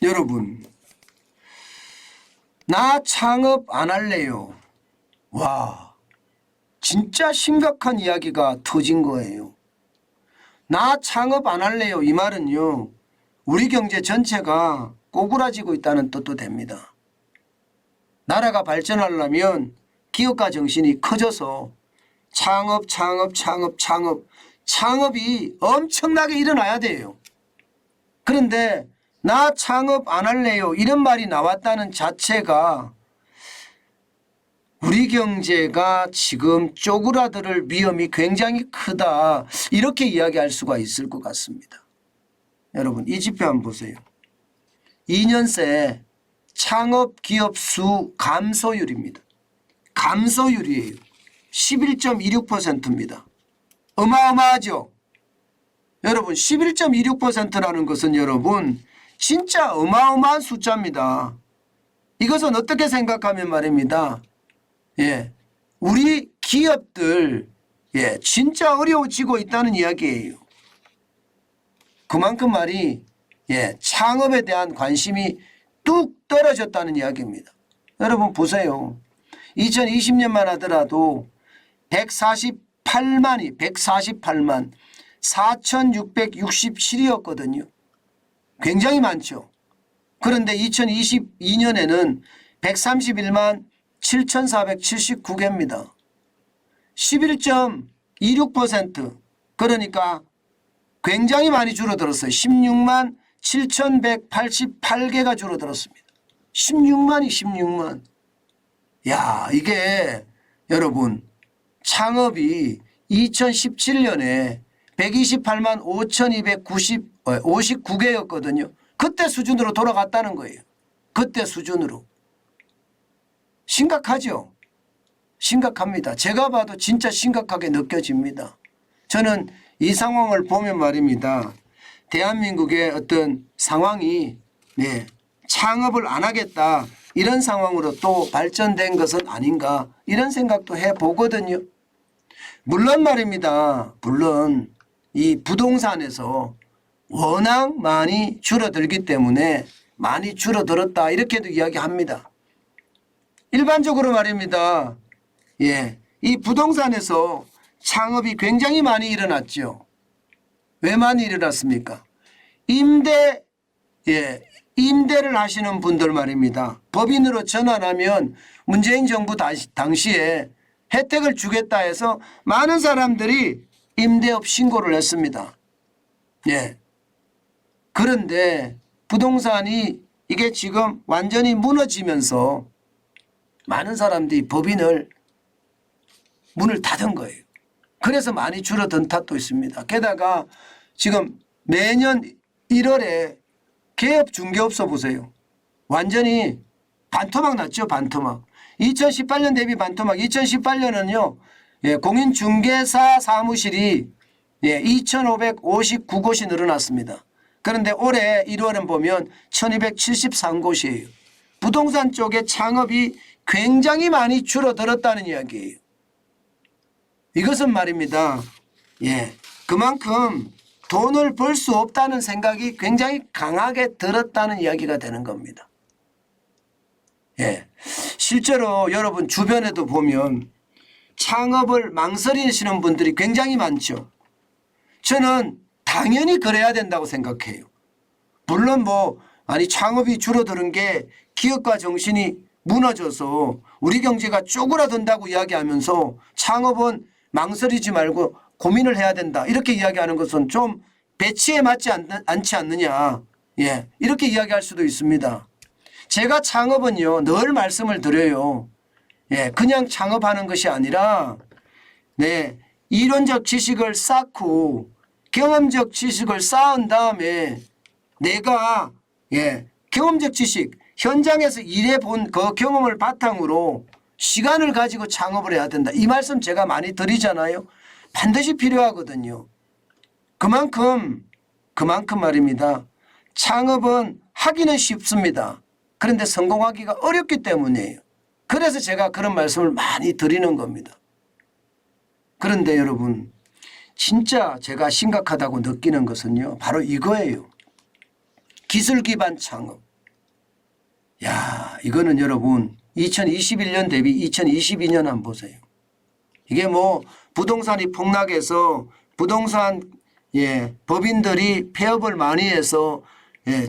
여러분, 나 창업 안 할래요. 와, 진짜 심각한 이야기가 터진 거예요. 나 창업 안 할래요. 이 말은요, 우리 경제 전체가 꼬꾸라지고 있다는 뜻도 됩니다. 나라가 발전하려면 기업가 정신이 커져서 창업이 엄청나게 일어나야 돼요. 그런데 나 창업 안 할래요 이런 말이 나왔다는 자체가 우리 경제가 지금 쪼그라들 위험이 굉장히 크다, 이렇게 이야기할 수가 있을 것 같습니다. 여러분, 이 지표 한번 보세요. 2년 새 창업 기업 수 감소율입니다. 감소율이에요. 11.26%입니다. 어마어마하죠. 여러분, 11.26%라는 것은 여러분 진짜 어마어마한 숫자입니다. 이것은 어떻게 생각하면 말입니다. 우리 기업들 진짜 어려워지고 있다는 이야기예요. 그만큼 말이 창업에 대한 관심이 뚝 떨어졌다는 이야기입니다. 여러분 보세요. 2020년만 하더라도 148만 4,667이었거든요. 굉장히 많죠. 그런데 2022년에는 131만 7,479개입니다. 11.26%, 그러니까 굉장히 많이 줄어들었어요. 16만 7,188개가 줄어들었습니다. 16만. 야, 이게 여러분 창업이 2017년에 128만 5,259개였거든요. 그때 수준으로 돌아갔다는 거예요. 그때 수준으로. 심각하죠? 심각합니다. 제가 봐도 진짜 심각하게 느껴집니다. 저는 이 상황을 보면 말입니다. 대한민국의 어떤 상황이 창업을 안 하겠다 이런 상황으로 또 발전된 것은 아닌가 이런 생각도 해보거든요. 물론 말입니다. 물론 이 부동산에서 워낙 많이 줄어들기 때문에 많이 줄어들었다 이렇게도 이야기합니다. 일반적으로 말입니다. 이 부동산에서 창업이 굉장히 많이 일어났죠. 왜 많이 일어났습니까? 임대를 하시는 분들 말입니다. 법인으로 전환하면 문재인 정부 당시에 혜택을 주겠다 해서 많은 사람들이 임대업 신고를 했습니다. 그런데 부동산이 이게 지금 완전히 무너지면서 많은 사람들이 법인을 문을 닫은 거예요. 그래서 많이 줄어든 탓도 있습니다. 게다가 지금 매년 1월에 개업 중개업소 보세요. 완전히 반토막 났죠. 반토막. 2018년 대비 반토막. 2018년은요. 공인중개사 사무실이 2,559곳이 늘어났습니다. 그런데 올해 1월은 보면 1,273곳이에요. 부동산 쪽의 창업이 굉장히 많이 줄어들었다는 이야기예요. 이것은 말입니다. 그만큼 돈을 벌 수 없다는 생각이 굉장히 강하게 들었다는 이야기가 되는 겁니다. 실제로 여러분 주변에도 보면 창업을 망설이시는 분들이 굉장히 많죠. 저는 당연히 그래야 된다고 생각해요. 물론 창업이 줄어드는 게 기업가 정신이 무너져서 우리 경제가 쪼그라든다고 이야기하면서 창업은 망설이지 말고 고민을 해야 된다 이렇게 이야기하는 것은 좀 배치에 맞지 않지 않느냐 이렇게 이야기할 수도 있습니다. 제가 창업은요 늘 말씀을 드려요. 그냥 창업하는 것이 아니라 이론적 지식을 쌓고 경험적 지식을 쌓은 다음에 내가 경험적 지식 현장에서 일해본 그 경험을 바탕으로 시간을 가지고 창업을 해야 된다. 이 말씀 제가 많이 드리잖아요. 반드시 필요하거든요. 그만큼 말입니다. 창업은 하기는 쉽습니다. 그런데 성공하기가 어렵기 때문이에요. 그래서 제가 그런 말씀을 많이 드리는 겁니다. 그런데 여러분 진짜 제가 심각하다고 느끼는 것은요 바로 이거예요. 기술 기반 창업. 이거는 여러분 2021년 대비 2022년 한번 보세요. 이게 뭐 부동산이 폭락해서 부동산 법인들이 폐업을 많이 해서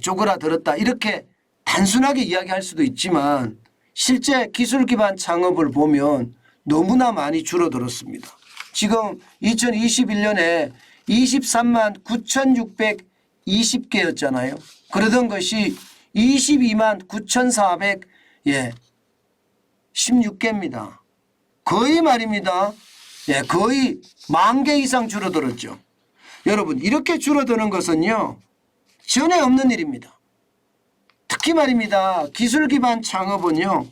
쪼그라들었다 이렇게 단순하게 이야기할 수도 있지만 실제 기술 기반 창업을 보면 너무나 많이 줄어들었습니다. 지금 2021년에 23만 9,620개였잖아요. 그러던 것이 22만 9,416개입니다. 거의 말입니다. 거의 10,000개 이상 줄어들었죠. 여러분 이렇게 줄어드는 것은요. 전에 없는 일입니다. 특히 말입니다. 기술 기반 창업은요.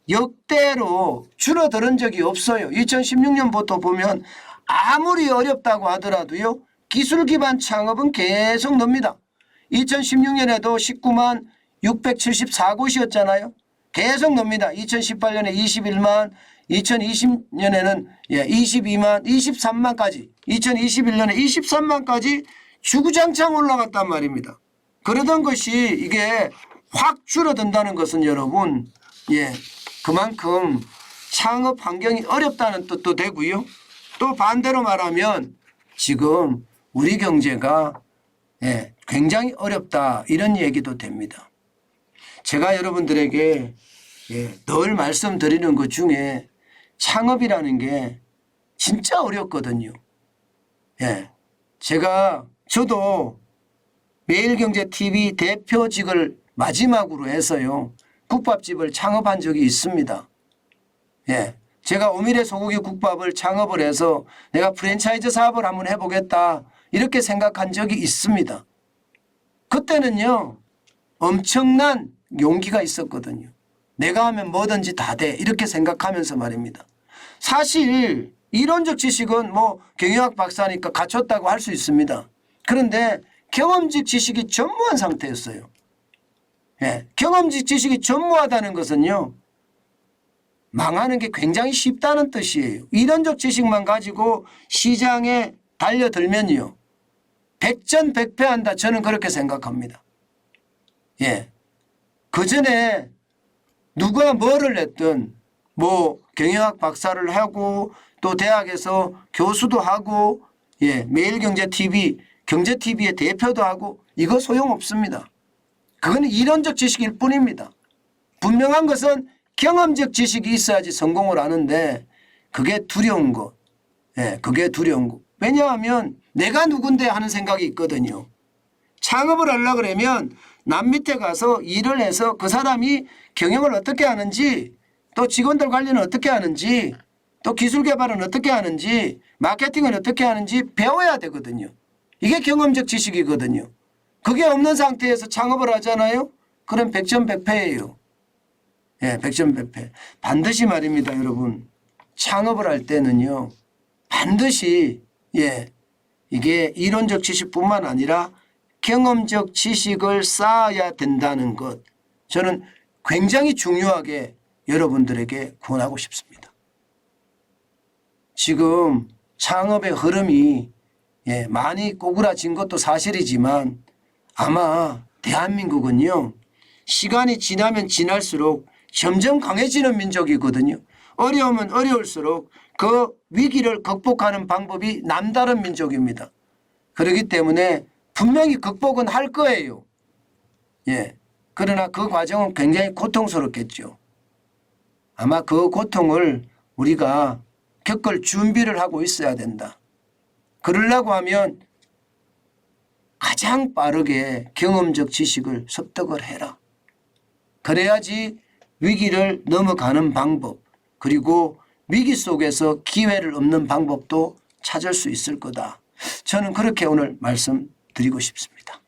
역대로 줄어드는 적이 없어요. 2016년부터 보면 아무리 어렵다고 하더라도요. 기술 기반 창업은 계속 늡니다. 2016년에도 19만 674곳이었잖아요. 계속 늡니다. 2018년에 21만, 2020년에는 22만, 23만까지, 2021년에 23만까지 주구장창 올라갔단 말입니다. 그러던 것이 이게 확 줄어든다는 것은 여러분 그만큼 창업 환경이 어렵다는 뜻도 되고요. 또 반대로 말하면 지금 우리 경제가 굉장히 어렵다 이런 얘기도 됩니다. 제가 여러분들에게 늘 말씀드리는 것 중에 창업이라는 게 진짜 어렵거든요. 저도 매일경제TV 대표직을 마지막으로 해서요. 국밥집을 창업한 적이 있습니다. 제가 오미래 소고기 국밥을 창업을 해서 내가 프랜차이즈 사업을 한번 해보겠다 이렇게 생각한 적이 있습니다. 그때는요. 엄청난 용기가 있었거든요. 내가 하면 뭐든지 다 돼 이렇게 생각하면서 말입니다. 사실 이론적 지식은 뭐 경영학 박사니까 갖췄다고 할 수 있습니다. 그런데 경험직 지식이 전무한 상태였어요. 경험직 지식이 전무하다는 것은요. 망하는 게 굉장히 쉽다는 뜻이에요. 이론적 지식만 가지고 시장에 달려들면요. 백전백패한다 저는 그렇게 생각합니다. 그전에 누가 뭐를 했든 뭐 경영학 박사를 하고 또 대학에서 교수도 하고 매일경제TV 경제TV의 대표도 하고 이거 소용없습니다. 그건 이론적 지식일 뿐입니다. 분명한 것은 경험적 지식이 있어야지 성공을 하는데 그게 두려운 것. 그게 두려운 것. 왜냐하면 내가 누군데 하는 생각이 있거든요. 창업을 하려고 그러면 남 밑에 가서 일을 해서 그 사람이 경영을 어떻게 하는지 또 직원들 관리는 어떻게 하는지 또 기술 개발은 어떻게 하는지 마케팅은 어떻게 하는지 배워야 되거든요. 이게 경험적 지식이거든요. 그게 없는 상태에서 창업을 하잖아요. 그럼 백전백패예요. 백전백패. 반드시 말입니다, 여러분. 창업을 할 때는요. 반드시 이게 이론적 지식뿐만 아니라 경험적 지식을 쌓아야 된다는 것. 저는 굉장히 중요하게 여러분들에게 권하고 싶습니다. 지금 창업의 흐름이 많이 꼬그라진 것도 사실이지만 아마 대한민국은요. 시간이 지나면 지날수록 점점 강해지는 민족이거든요. 어려우면 어려울수록 그 위기를 극복하는 방법이 남다른 민족입니다. 그렇기 때문에 분명히 극복은 할 거예요. 그러나 그 과정은 굉장히 고통스럽겠죠. 아마 그 고통을 우리가 겪을 준비를 하고 있어야 된다. 그러려고 하면 가장 빠르게 경험적 지식을 습득을 해라. 그래야지 위기를 넘어가는 방법 그리고 위기 속에서 기회를 얻는 방법도 찾을 수 있을 거다. 저는 그렇게 오늘 말씀드리고 싶습니다.